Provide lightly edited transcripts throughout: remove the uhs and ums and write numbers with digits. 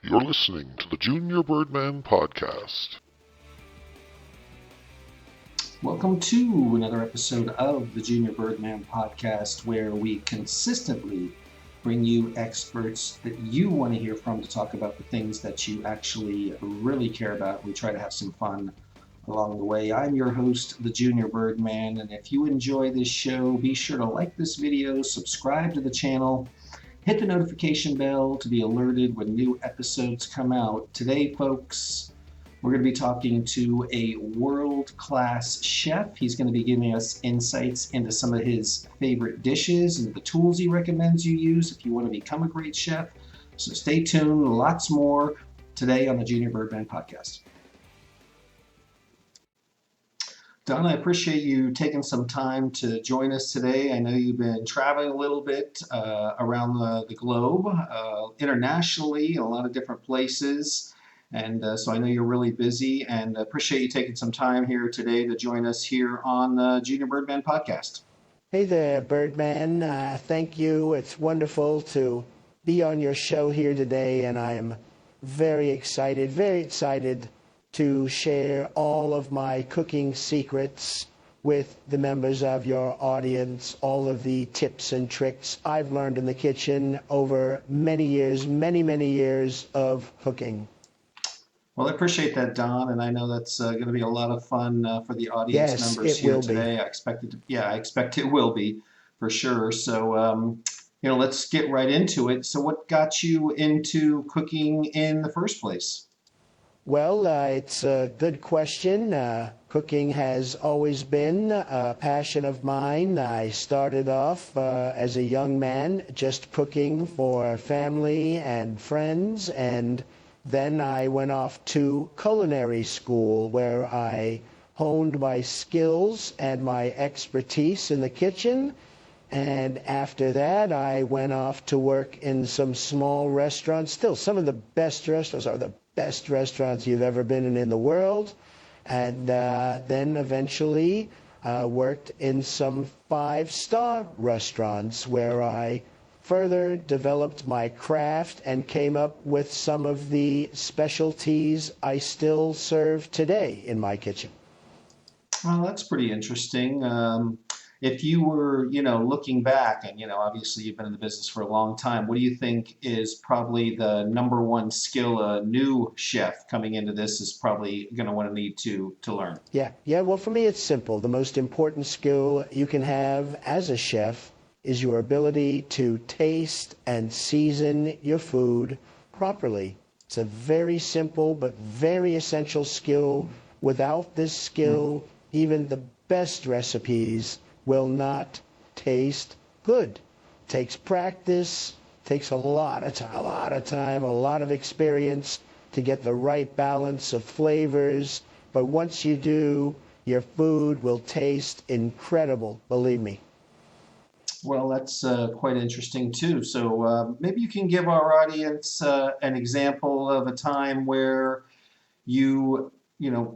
You're listening to the Junior Birdman Podcast. Welcome to another episode of the Junior Birdman Podcast, where we consistently bring you experts that you want to hear from to talk about the things that you actually really care about. We try to have some fun along the way. I'm your host, the Junior Birdman, and if you enjoy this show, be sure to like this video, subscribe to the channel, hit the notification bell to be alerted when new episodes come out. Today, folks, we're going to be talking to a world-class chef. He's going to be giving us insights into some of his favorite dishes and the tools he recommends you use if you want to become a great chef. So stay tuned, lots more today on the Junior Birdman Podcast. Don, I appreciate you taking some time to join us today. I know you've been traveling a little bit around the globe, internationally, in a lot of different places. And so I know you're really busy, and appreciate you taking some time here today to join us here on the Junior Birdman Podcast. Hey there, Birdman. Thank you. It's wonderful to be on your show here today, and I am very excited to share all of my cooking secrets with the members of your audience, all of the tips and tricks I've learned in the kitchen over many years of cooking. Well, I appreciate that, Don, and I know that's going to be a lot of fun for the audience members here today. I expect it will be for sure. So, let's get right into it. So what got you into cooking in the first place? Well, it's a good question. Cooking has always been a passion of mine. I started off as a young man just cooking for family and friends, and then I went off to culinary school where I honed my skills and my expertise in the kitchen. And after that, I went off to work in some small restaurants. Still, some of the best restaurants are the best restaurants you've ever been in the world. And then eventually worked in some 5-star restaurants where I further developed my craft and came up with some of the specialties I still serve today in my kitchen. Well, that's pretty interesting. If you were, looking back, and, obviously you've been in the business for a long time, what do you think is probably the number one skill a new chef coming into this is probably going to want to need to learn? Yeah. Well, for me, it's simple. The most important skill you can have as a chef is your ability to taste and season your food properly. It's a very simple but very essential skill. Without this skill, even the best recipes will not taste good. It takes practice, takes a lot of time, a lot of experience to get the right balance of flavors. But once you do, your food will taste incredible, believe me. Well, that's quite interesting too. So maybe you can give our audience an example of a time where you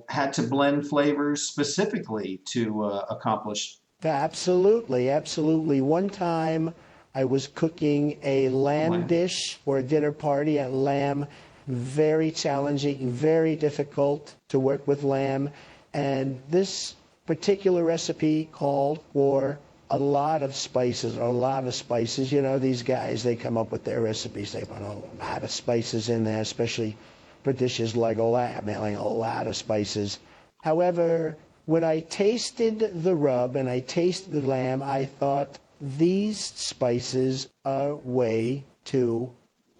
had to blend flavors specifically to accomplish. Absolutely. One time I was cooking a lamb dish for a dinner party, and lamb, very challenging, very difficult to work with lamb. And this particular recipe called for a lot of spices. These guys, they come up with their recipes. They put a lot of spices in there, especially for dishes like lamb, like a lot of spices. However, when I tasted the rub and I tasted the lamb, I thought these spices are way too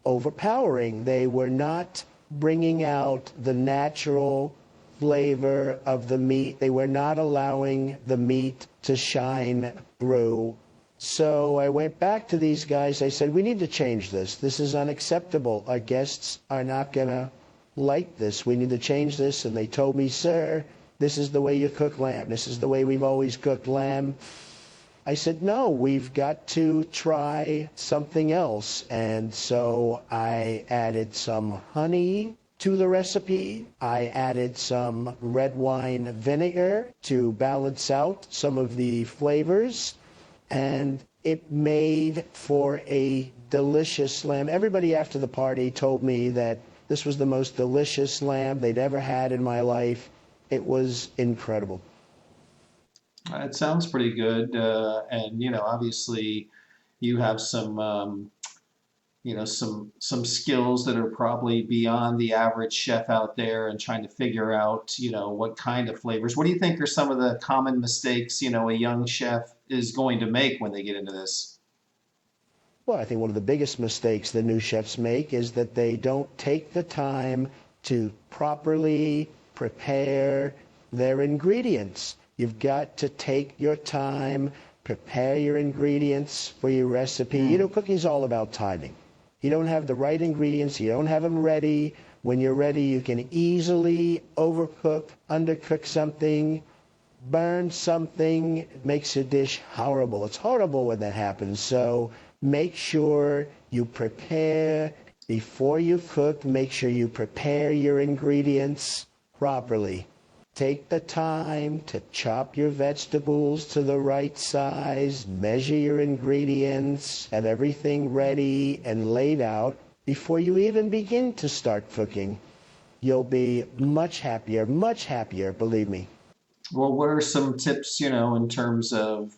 overpowering. They were not bringing out the natural flavor of the meat. They were not allowing the meat to shine through. So I went back to these guys. I said, we need to change this. This is unacceptable. Our guests are not going to like this. We need to change this. And they told me, sir, this is the way you cook lamb. This is the way we've always cooked lamb. I said, no, we've got to try something else. And so I added some honey to the recipe. I added some red wine vinegar to balance out some of the flavors, and it made for a delicious lamb. Everybody after the party told me that This was the most delicious lamb they'd ever had in my life. It was incredible. It sounds pretty good, and obviously, you have some skills that are probably beyond the average chef out there, and trying to figure out, what kind of flavors. What do you think are some of the common mistakes, a young chef is going to make when they get into this? Well, I think one of the biggest mistakes the new chefs make is that they don't take the time to properly prepare their ingredients. You've got to take your time, prepare your ingredients for your recipe. Cooking is all about timing. You don't have the right ingredients, you don't have them ready. When you're ready, you can easily overcook, undercook something, burn something. It makes a dish horrible. It's horrible when that happens. So make sure you prepare before you cook. Make sure you prepare your ingredients properly. Take the time to chop your vegetables to the right size, measure your ingredients, have everything ready and laid out before you even begin to start cooking. You'll be much happier, believe me. Well, what are some tips, in terms of,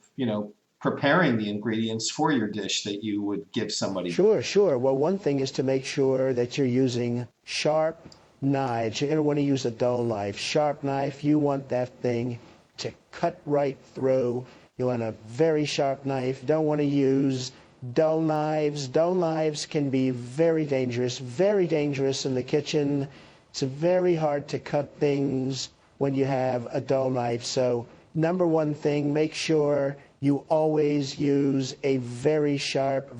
preparing the ingredients for your dish that you would give somebody? Sure. Well, one thing is to make sure that you're using sharp knives. You're going to want to use a dull knife. Sharp knife, you want that thing to cut right through. You want a very sharp knife. You don't want to use dull knives. Dull knives can be very dangerous in the kitchen. It's very hard to cut things when you have a dull knife. So number one thing, make sure you always use a very sharp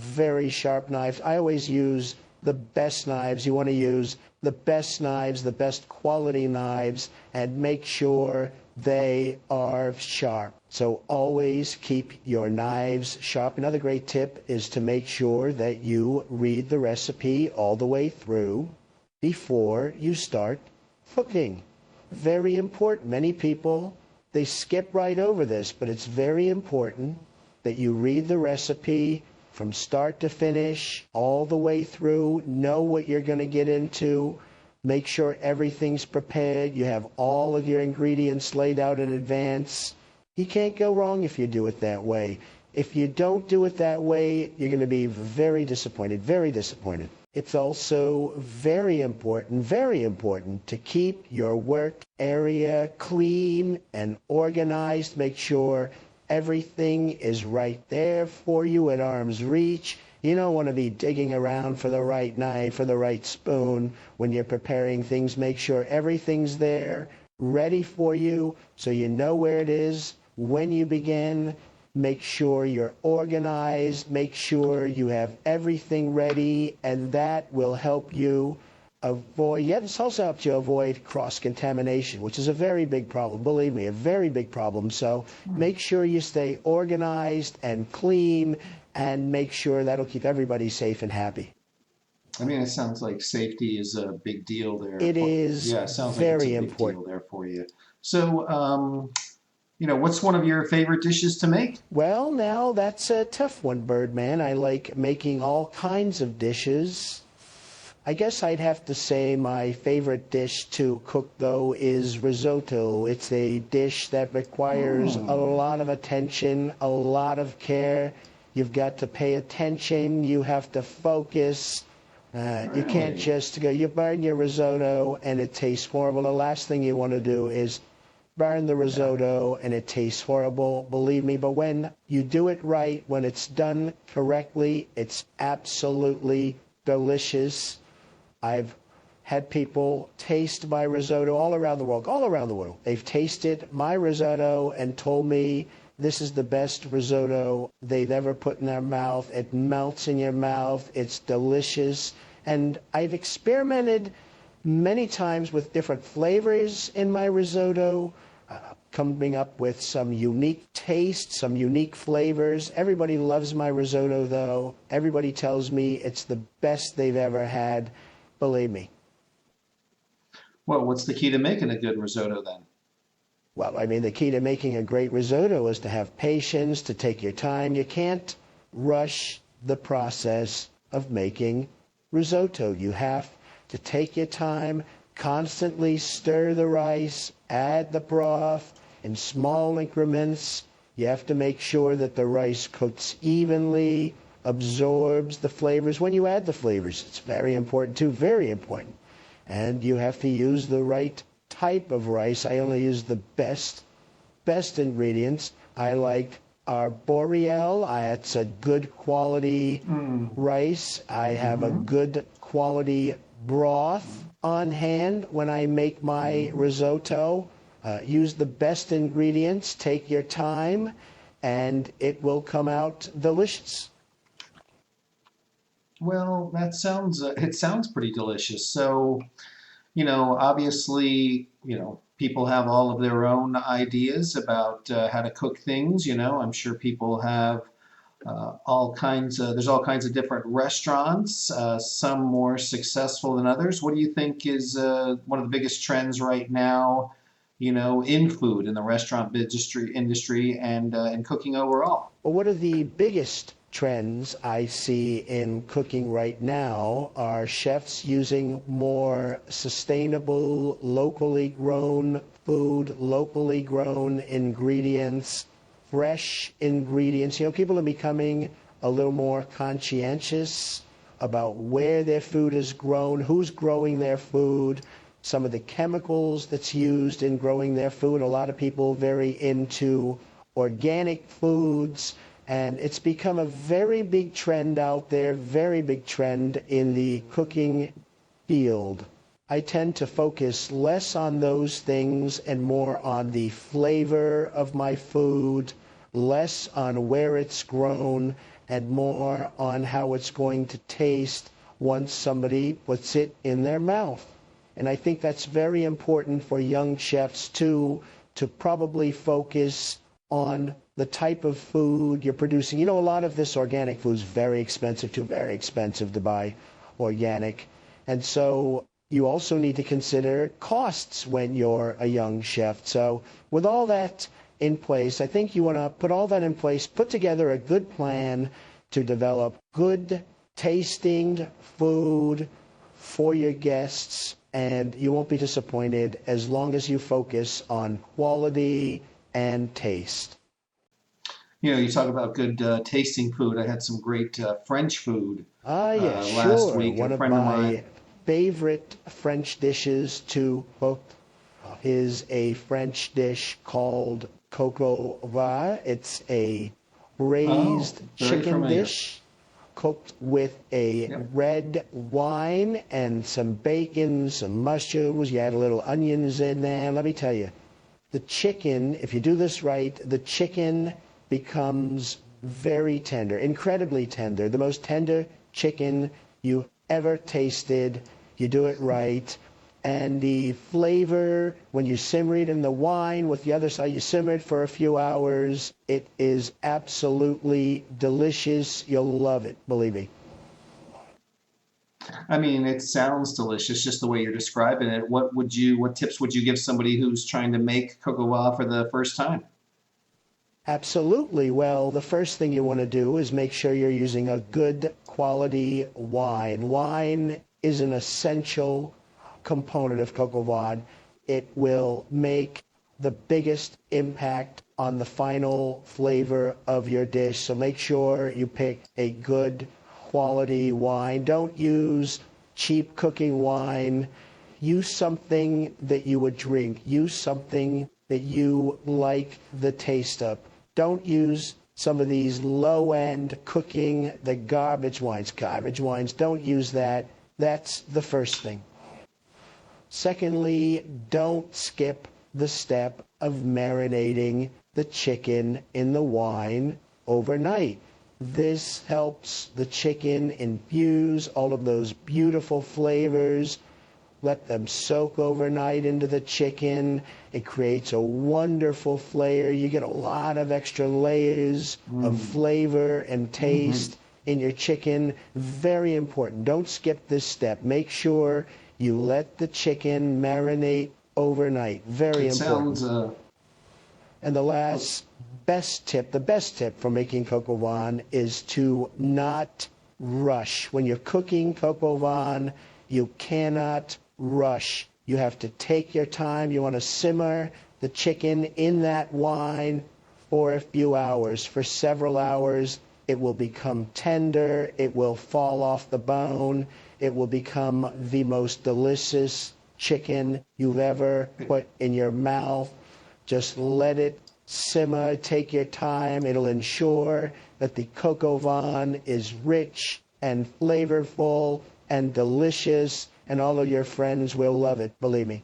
knife. I always use the best knives. You want to use the best knives, the best quality knives, and make sure they are sharp. So always keep your knives sharp. Another great tip is to make sure that you read the recipe all the way through before you start cooking. Very important. Many people, they skip right over this, but it's very important that you read the recipe from start to finish, all the way through. Know what you're going to get into. Make sure everything's prepared. You have all of your ingredients laid out in advance. You can't go wrong if you do it that way. If you don't do it that way, you're going to be very disappointed. It's also very important to keep your work area clean and organized. Make sure everything is right there for you at arm's reach. You don't want to be digging around for the right knife or the right spoon when you're preparing things. Make sure everything's there, ready for you, so you know where it is when you begin. Make sure you're organized. Make sure you have everything ready, and that will help you avoid, this also helps you avoid cross-contamination, which is a very big problem. Believe me, a very big problem. So make sure you stay organized and clean, and make sure that'll keep everybody safe and happy. I mean, it sounds like safety is a big deal there. It is Yeah, it sounds very like it's a big important. deal there for you. So, what's one of your favorite dishes to make? Well, now that's a tough one, Birdman. I like making all kinds of dishes. I guess I'd have to say my favorite dish to cook, though, is risotto. It's a dish that requires a lot of attention, a lot of care. You've got to pay attention. You have to focus. You can't just go, you burn your risotto and it tastes horrible. The last thing you want to do is burn the risotto and it tastes horrible, believe me. But when you do it right, when it's done correctly, it's absolutely delicious. I've had people taste my risotto all around the world. They've tasted my risotto and told me this is the best risotto they've ever put in their mouth. It melts in your mouth. It's delicious. And I've experimented many times with different flavors in my risotto, coming up with some unique tastes, some unique flavors. Everybody loves my risotto, though. Everybody tells me it's the best they've ever had. Believe me. Well, what's the key to making a good risotto then? Well, I mean, the key to making a great risotto is to have patience, to take your time. You can't rush the process of making risotto. You have to take your time, constantly stir the rice, add the broth in small increments. You have to make sure that the rice cooks evenly, absorbs the flavors. When you add the flavors, it's very important too, very important. And you have to use the right type of rice. I only use the best ingredients. I like our Boreal. It's a good quality rice. I have a good quality broth on hand when I make my risotto. Use the best ingredients, take your time, and it will come out delicious. Well, that sounds it sounds pretty delicious. So, obviously, people have all of their own ideas about how to cook things. I'm sure people have there's all kinds of different restaurants, some more successful than others. What do you think is one of the biggest trends right now, in food, in the restaurant industry and cooking overall? Well, one of the biggest trends I see in cooking right now are chefs using more sustainable, locally grown food, locally grown ingredients, fresh ingredients. People are becoming a little more conscientious about where their food is grown, who's growing their food, some of the chemicals that's used in growing their food. A lot of people very into organic foods. And it's become a very big trend out there, very big trend in the cooking field. I tend to focus less on those things and more on the flavor of my food, less on where it's grown, and more on how it's going to taste once somebody puts it in their mouth. And I think that's very important for young chefs too, to probably focus on the type of food you're producing. A lot of this organic food is very expensive to buy organic. And so you also need to consider costs when you're a young chef. So with all that in place, I think you want to put all that in place, put together a good plan to develop good tasting food for your guests, and you won't be disappointed as long as you focus on quality and taste. You talk about good tasting food. I had some great French food Yeah, last sure. week. One A of friend of my mine. favorite French dishes to cook is a French dish called coq au vin. It's a braised very chicken familiar. dish cooked with a red wine and some bacon, some mushrooms. You add a little onions in there. Let me tell you, the chicken, if you do this right, the chicken becomes very tender, incredibly tender, the most tender chicken you ever tasted. You do it right. And the flavor, when you simmer it in the wine with the other side, you simmer it for a few hours. It is absolutely delicious. You'll love it, believe me. I mean, it sounds delicious just the way you're describing it. What tips would you give somebody who's trying to make coq au vin for the first time? Absolutely. Well, the first thing you want to do is make sure you're using a good quality wine. Wine is an essential component of coq au vin. It will make the biggest impact on the final flavor of your dish. So make sure you pick a good quality wine. Don't use cheap cooking wine. Use something that you would drink. Use something that you like the taste of. Don't use some of these low-end cooking, the garbage wines. Garbage wines, don't use that. That's the first thing. Secondly, don't skip the step of marinating the chicken in the wine overnight. This helps the chicken infuse all of those beautiful flavors. Let them soak overnight into the chicken. It creates a wonderful flavor. You get a lot of extra layers of flavor and taste in your chicken. Very important. Don't skip this step. Make sure you let the chicken marinate overnight. Very important. And the best tip for making coq au vin is to not rush. When you're cooking coq au vin, You cannot rush. You have to take your time. You want to simmer the chicken in that wine for a few hours. For several hours, it will become tender. It will fall off the bone. It will become the most delicious chicken you've ever put in your mouth. Just let it simmer. Take your time. It'll ensure that the coq au vin is rich and flavorful and delicious, and all of your friends will love it, believe me.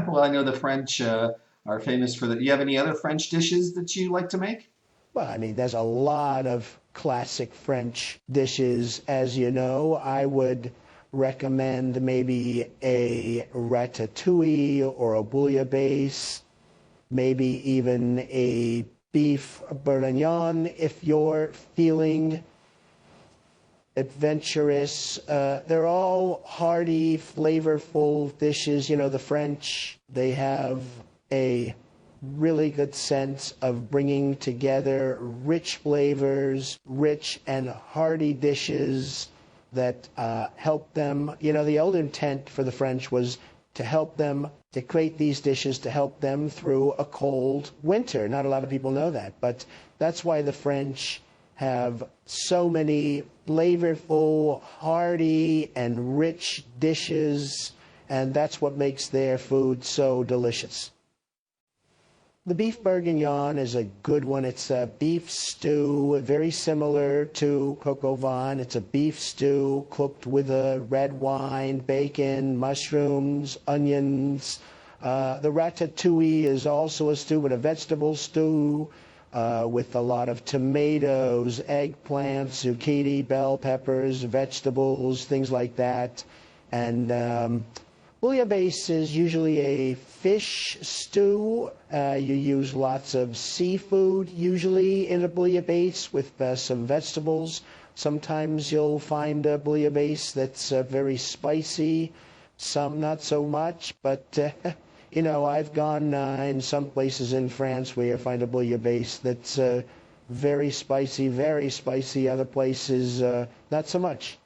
Well, I know the French are famous for that. Do you have any other French dishes that you like to make? Well, I mean, there's a lot of classic French dishes, as you know. I would recommend maybe a ratatouille or a bouillabaisse, maybe even a beef bourguignon if you're feeling adventurous. They're all hearty, flavorful dishes. You know, the French, they have a really good sense of bringing together rich flavors, rich and hearty dishes that help them. You know, the old intent for the French was to help them, to create these dishes to help them through a cold winter. Not a lot of people know that, but that's why the French have so many flavorful, hearty, and rich dishes, and that's what makes their food so delicious. The beef bourguignon is a good one. It's a beef stew, very similar to coq au vin. It's a beef stew cooked with a red wine, bacon, mushrooms, onions. The ratatouille is also a stew, but a vegetable stew with a lot of tomatoes, eggplants, zucchini, bell peppers, vegetables, things like that. And bouillabaisse is usually a fish stew. You use lots of seafood usually in a bouillabaisse with some vegetables. Sometimes you'll find a bouillabaisse that's very spicy, some not so much, but you know, I've gone in some places in France where you find a bouillabaisse that's very spicy. Other places, not so much.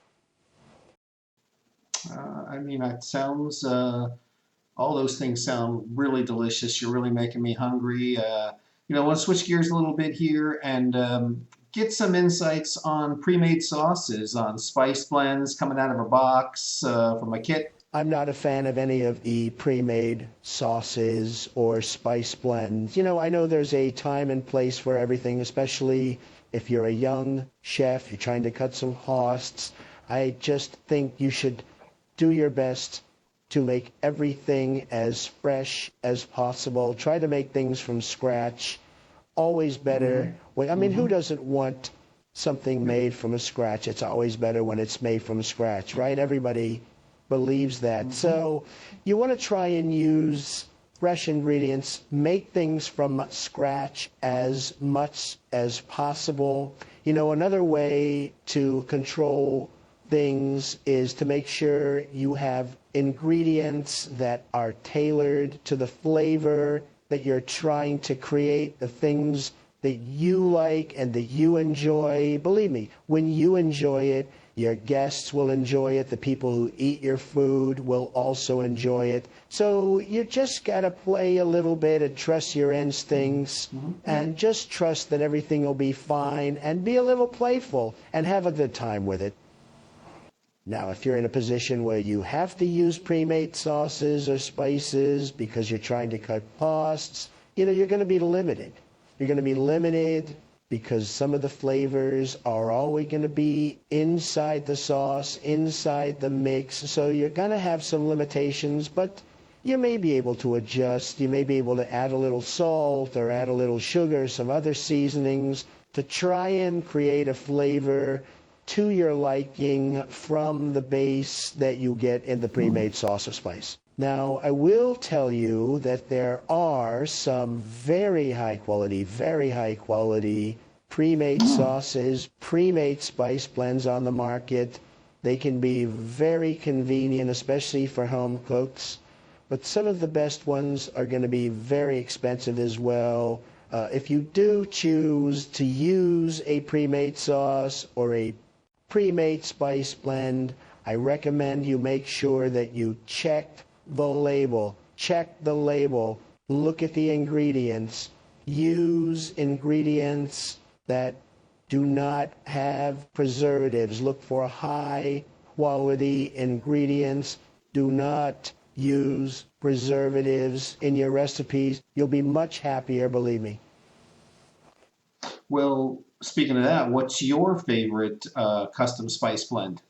I mean, it sounds, all those things sound really delicious. You're really making me hungry. You know, I want to switch gears a little bit here and get some insights on pre-made sauces, on spice blends coming out of a box from a kit. I'm not a fan of any of the pre-made sauces or spice blends. You know, I know there's a time and place for everything, especially if you're a young chef, you're trying to cut some costs. I just think you should do your best to make everything as fresh as possible. Try to make things from scratch. Always better. I mean, who doesn't want something made from scratch? It's always better when it's made from scratch, right? Everybody believes that. So you want to try and use fresh ingredients, make things from scratch as much as possible. You know, another way to control things is to make sure you have ingredients that are tailored to the flavor that you're trying to create, the things that you like and that you enjoy. Believe me, when you enjoy it, your guests will enjoy it. The people who eat your food will also enjoy it. So you just got to play a little bit and trust your instincts and just trust that everything will be fine and be a little playful and have a good time with it. Now, if you're in a position where you have to use pre-made sauces or spices because you're trying to cut costs, you know, you're going to be limited. You're going to be limited because some of the flavors are always going to be inside the sauce, inside the mix. So you're going to have some limitations, but you may be able to adjust. You may be able to add a little salt or add a little sugar, some other seasonings to try and create a flavor to your liking from the base that you get in the pre-made sauce or spice. Now, I will tell you that there are some very high quality pre-made sauces, pre-made spice blends on the market. They can be very convenient, especially for home cooks. But some of the best ones are going to be very expensive as well. If you do choose to use a pre-made sauce or a pre-made spice blend, I recommend you make sure that you check the label. Check the label. Look at the ingredients. Use ingredients that do not have preservatives. Look for high quality ingredients. Do not use preservatives in your recipes. You'll be much happier, believe me. Well, speaking of that, what's your favorite custom spice blend?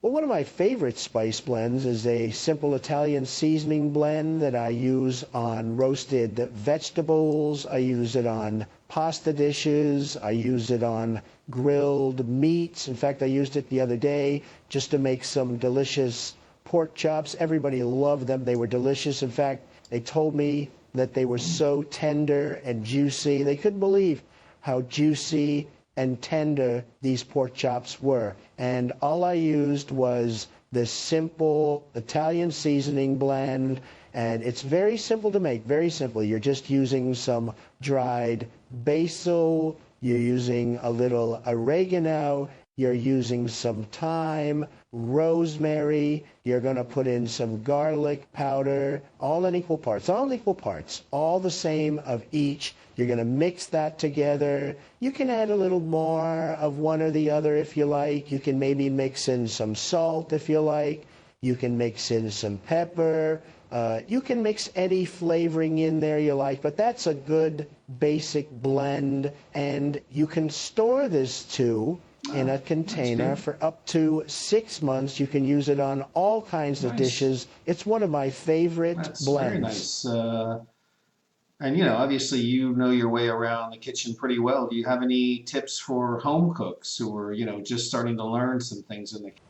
Well, one of my favorite spice blends is a simple Italian seasoning blend that I use on roasted vegetables. I use it on pasta dishes. I use it on grilled meats. In fact, I used it the other day just to make some delicious pork chops. Everybody loved them. They were delicious. In fact, they told me that they were so tender and juicy. They couldn't believe how juicy and tender these pork chops were. And all I used was this simple Italian seasoning blend, and it's very simple to make, very simple. You're just using some dried basil, you're using a little oregano, you're using some thyme, rosemary, you're going to put in some garlic powder, all in equal parts, all the same of each. You're going to mix that together. You can add a little more of one or the other if you like. You can maybe mix in some salt if you like. You can mix in some pepper. You can mix any flavoring in there you like, but that's a good basic blend, and you can store this too in a container for up to 6 months. You can use it on all kinds of dishes. It's one of my favorite blends. Very nice. And obviously you know your way around the kitchen pretty well. Do you have any tips for home cooks who are, just starting to learn some things in the kitchen?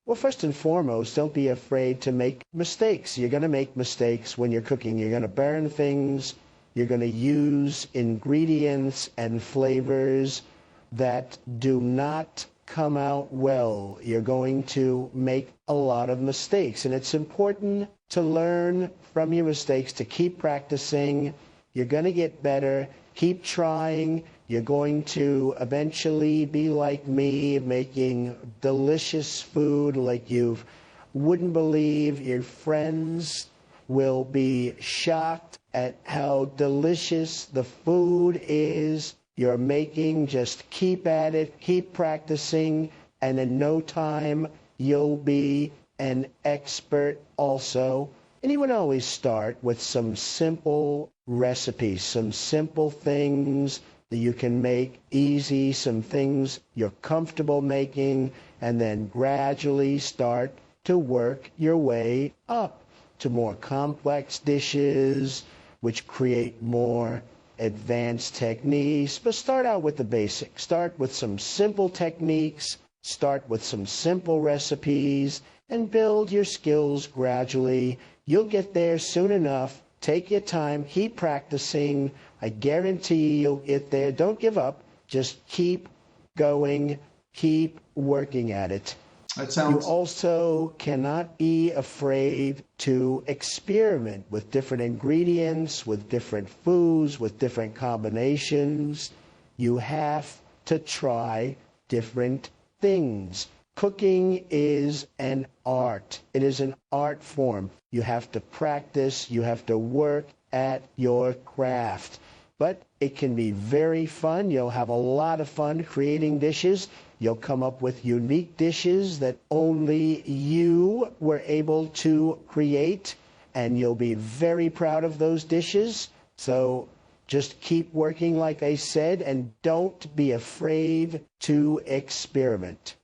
Well, first and foremost, don't be afraid to make mistakes. You're going to make mistakes when you're cooking. You're going to burn things. You're going to use ingredients and flavors that do not come out well. You're going to make a lot of mistakes, and it's important to learn from your mistakes, to keep practicing. You're going to get better. Keep trying. You're going to eventually be like me, making delicious food like you wouldn't believe. Your friends will be shocked at how delicious the food is you're making. Just keep at it, keep practicing, and in no time you'll be an expert also. And you would always start with some simple recipes, some simple things that you can make easy, some things you're comfortable making, and then gradually start to work your way up to more complex dishes, which create more advanced techniques. But start out with the basics. Start with some simple techniques, start with some simple recipes, and build your skills gradually. You'll get there soon enough. Take your time, keep practicing. I guarantee you'll get there. Don't give up. Just keep going, keep working at it. You also cannot be afraid to experiment with different ingredients, with different foods, with different combinations. You have to try different things. Cooking is an art. It is an art form. You have to practice. You have to work at your craft. But it can be very fun. You'll have a lot of fun creating dishes. You'll come up with unique dishes that only you were able to create, and you'll be very proud of those dishes. So just keep working, like I said, and don't be afraid to experiment.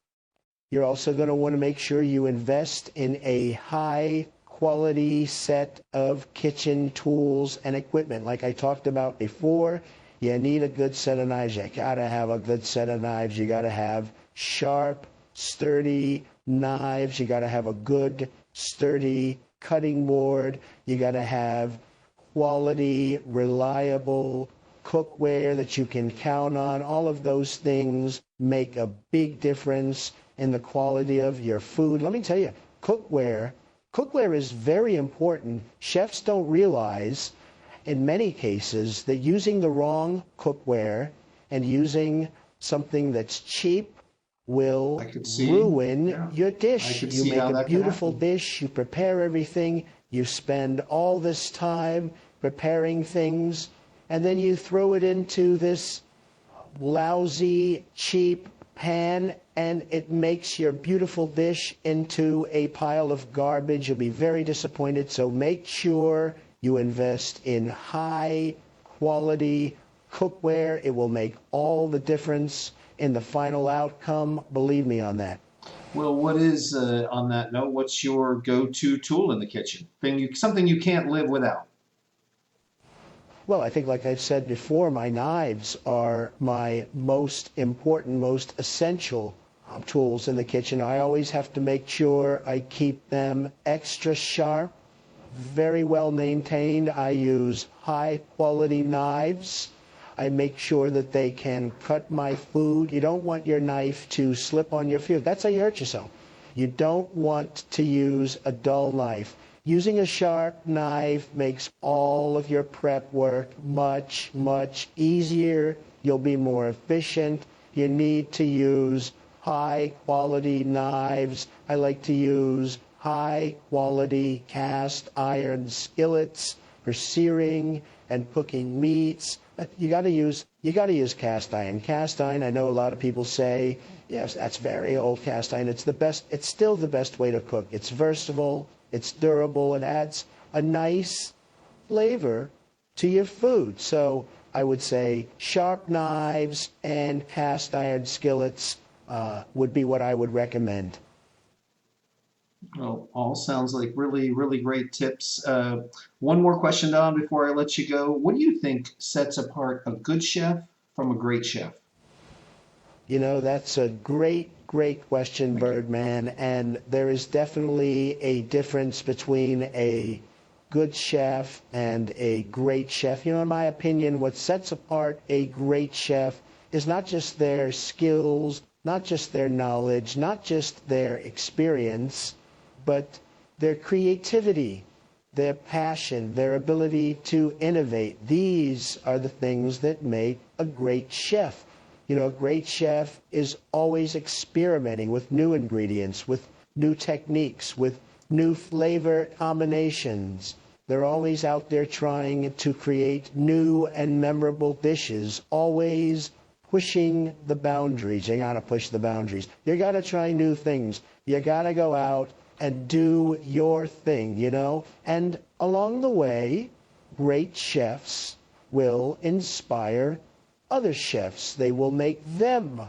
You're also going to want to make sure you invest in a high quality set of kitchen tools and equipment. Like I talked about before, you need a good set of knives. You got to have a good set of knives. You got to have sharp, sturdy knives. You got to have a good, sturdy cutting board. You got to have quality, reliable cookware that you can count on. All of those things make a big difference in the quality of your food. Let me tell you, cookware is very important. Chefs don't realize in many cases that using the wrong cookware and using something that's cheap will I could see, ruin yeah. your I dish. could You see make how a that could beautiful happen. dish, you prepare everything, you spend all this time preparing things, and then you throw it into this lousy, cheap pan, and it makes your beautiful dish into a pile of garbage. You'll be very disappointed. So make sure you invest in high quality cookware. It will make all the difference in the final outcome. Believe me on that. Well, what is, on that note, what's your go-to tool in the kitchen? Something you can't live without? Well, I think, like I've said before, my knives are my most important, most essential tools in the kitchen. I always have to make sure I keep them extra sharp, very well maintained. I use high quality knives. I make sure that they can cut my food. You don't want your knife to slip on your food. That's how you hurt yourself. You don't want to use a dull knife. Using a sharp knife makes all of your prep work much, much easier. You'll be more efficient. You need to use high quality knives. I like to use high quality cast iron skillets for searing and cooking meats. You got to use cast iron. Cast iron, I know a lot of people say, yes, that's very old cast iron. It's the best. It's still the best way to cook. It's versatile. It's durable. It adds a nice flavor to your food. So I would say sharp knives and cast iron skillets would be what I would recommend. Well, all sounds like really, really great tips. One more question, Don, before I let you go. What do you think sets apart a good chef from a great chef? You know, that's a great, great question, Thank you. Birdman. And there is definitely a difference between a good chef and a great chef. You know, in my opinion, what sets apart a great chef is not just their skills, not just their knowledge, not just their experience, but their creativity, their passion, their ability to innovate. These are the things that make a great chef. You know, a great chef is always experimenting with new ingredients, with new techniques, with new flavor combinations. They're always out there trying to create new and memorable dishes, always pushing the boundaries. You gotta push the boundaries. You gotta try new things. You gotta go out and do your thing, you know? And along the way, great chefs will inspire other chefs. They will make them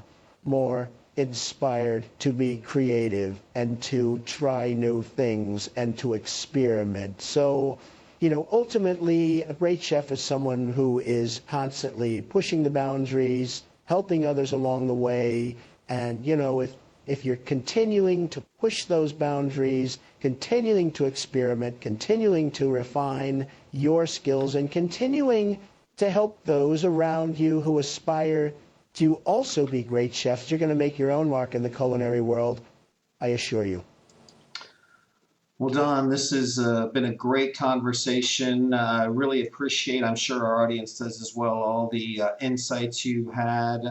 more inspired to be creative and to try new things and to experiment. So, you know, ultimately, a great chef is someone who is constantly pushing the boundaries, helping others along the way. And, you know, if you're continuing to push those boundaries, continuing to experiment, continuing to refine your skills, and continuing to help those around you who aspire to also be great chefs, you're going to make your own mark in the culinary world, I assure you. Well, Don, this has been a great conversation. I really appreciate, I'm sure our audience does as well, all the insights you had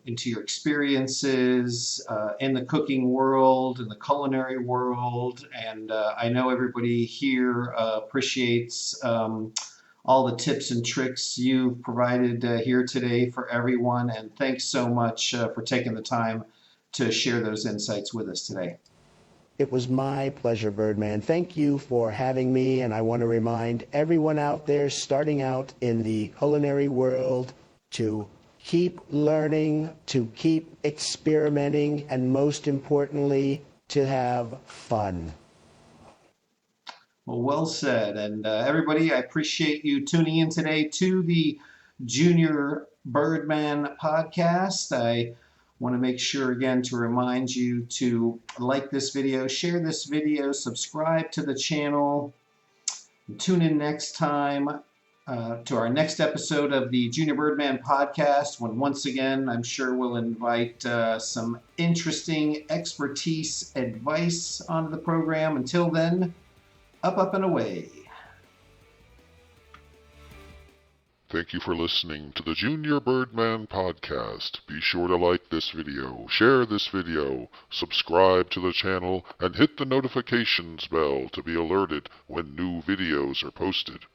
into your experiences in the cooking world, in the culinary world. And I know everybody here appreciates all the tips and tricks you've provided here today for everyone. And thanks so much for taking the time to share those insights with us today. It was my pleasure, Birdman. Thank you for having me, and I want to remind everyone out there starting out in the culinary world to keep learning, to keep experimenting, and most importantly, to have fun. Well said. And everybody, I appreciate you tuning in today to the Junior Birdman podcast. I want to make sure again to remind you to like this video, share this video, subscribe to the channel. Tune in next time to our next episode of the Junior Birdman podcast, when once again I'm sure we'll invite some interesting expertise advice onto the program. Until then, up, and away. Thank you for listening to the Junior Birdman podcast. Be sure to like this video, share this video, subscribe to the channel, and hit the notifications bell to be alerted when new videos are posted.